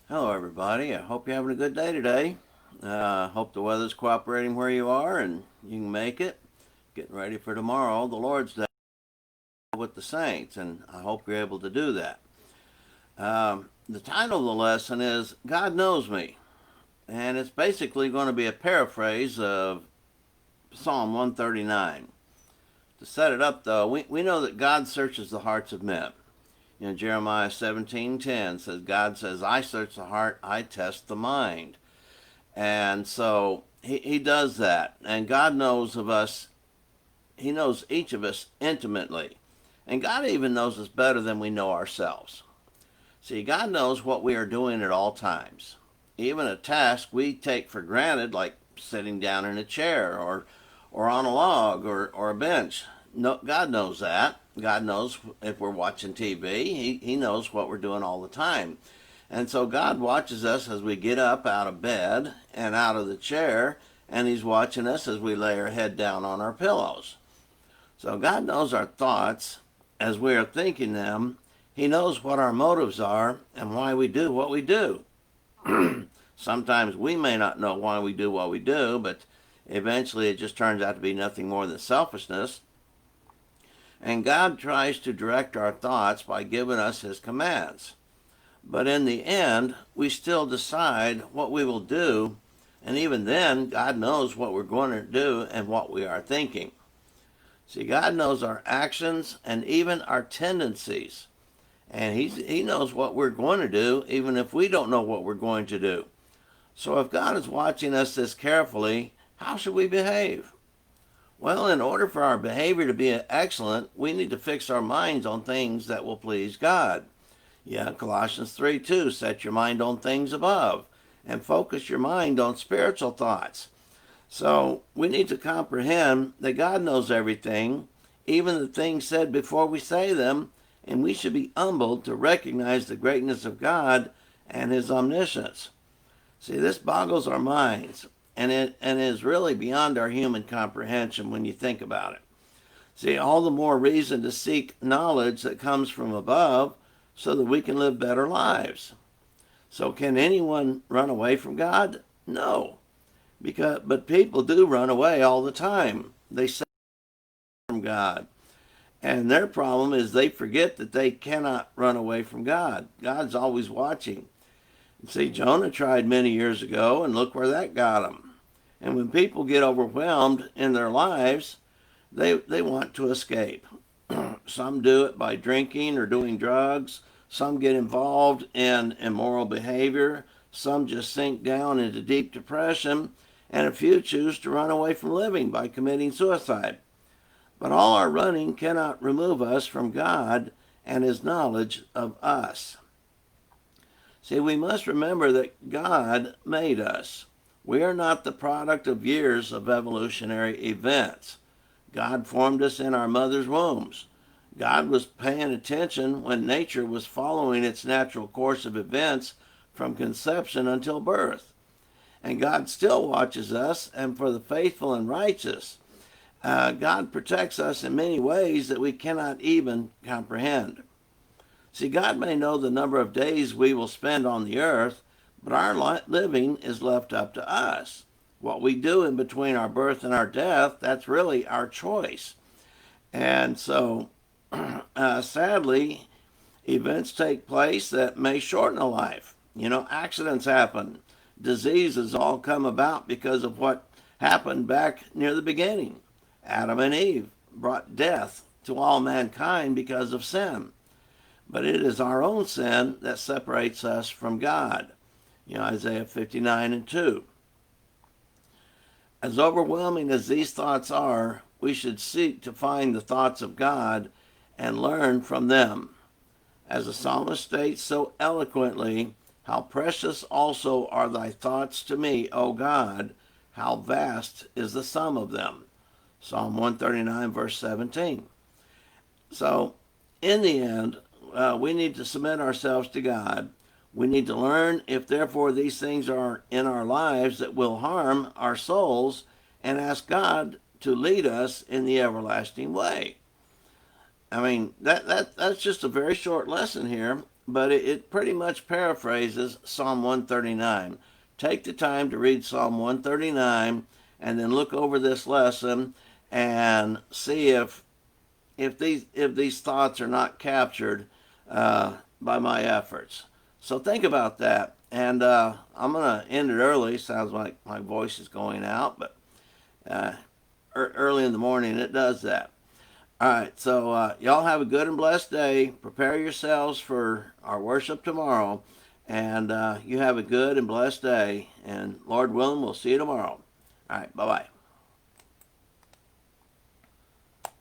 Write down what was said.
Hello, everybody. I hope you're having a good day today. Hope the weather's cooperating where you are and you can make it. Getting ready for tomorrow, the Lord's Day, with the saints, and I hope you're able to do that. The title of the lesson is God Knows Me, and it's basically going to be a paraphrase of Psalm 139. To set it up, though, we know that God searches the hearts of men. Jeremiah 17:10 says, God says, I search the heart, I test the mind. And so he does that. And God knows of us, he knows each of us intimately. And God even knows us better than we know ourselves. See, God knows what we are doing at all times. Even a task we take for granted, like sitting down in a chair or on a log or a bench. No, God knows that. God knows if we're watching TV. He knows what we're doing all the time. And so God watches us as we get up out of bed and out of the chair, and He's watching us as we lay our head down on our pillows. So God knows our thoughts as we are thinking them. He knows what our motives are and why we do what we do. Sometimes we may not know why we do what we do, but eventually it just turns out to be nothing more than selfishness. And God tries to direct our thoughts by giving us His commands. But in the end, we still decide what we will do, and even then, God knows what we're going to do and what we are thinking. See, God knows our actions and even our tendencies, and He knows what we're going to do, even if we don't know what we're going to do. So if God is watching us this carefully, how should we behave? Well, in order for our behavior to be excellent, we need to fix our minds on things that will please God. Yeah, Colossians 3:2, set your mind on things above and focus your mind on spiritual thoughts. So we need to comprehend that God knows everything, even the things said before we say them, and we should be humbled to recognize the greatness of God and His omniscience. See, this boggles our minds, and it is really beyond our human comprehension when you think about it. See, all the more reason to seek knowledge that comes from above so that we can live better lives. So can anyone run away from God? No. But people do run away all the time. They say from God. And their problem is they forget that they cannot run away from God. God's always watching. See, Jonah tried many years ago, and look where that got him. And when people get overwhelmed in their lives, they want to escape. Some do it by drinking or doing drugs. Some get involved in immoral behavior. Some just sink down into deep depression. And a few choose to run away from living by committing suicide. But all our running cannot remove us from God and His knowledge of us. See, we must remember that God made us. We are not the product of years of evolutionary events. God formed us in our mother's wombs. God was paying attention when nature was following its natural course of events from conception until birth. And God still watches us, and for the faithful and righteous, God protects us in many ways that we cannot even comprehend. See, God may know the number of days we will spend on the earth, but our living is left up to us. What we do in between our birth and our death, that's really our choice. And so, sadly, events take place that may shorten a life. Accidents happen. Diseases all come about because of what happened back near the beginning. Adam and Eve brought death to all mankind because of sin. But it is our own sin that separates us from God. Isaiah 59:2. As overwhelming as these thoughts are, we should seek to find the thoughts of God and learn from them. As the psalmist states so eloquently, how precious also are thy thoughts to me, O God, how vast is the sum of them. Psalm 139, verse 17. So, in the end, we need to submit ourselves to God. We need to learn if therefore these things are in our lives that will harm our souls, and ask God to lead us in the everlasting way. I mean, that's just a very short lesson here but it pretty much paraphrases Psalm 139. Take the time to read Psalm 139 and then look over this lesson and see if these thoughts are not captured by my efforts. So think about that. And I'm going to end it early. Sounds like my voice is going out, but uh, early in the morning it does that. All right, so y'all have a good and blessed day. Prepare yourselves for our worship tomorrow, and you have a good and blessed day. And Lord willing, we'll see you tomorrow. All right, bye bye.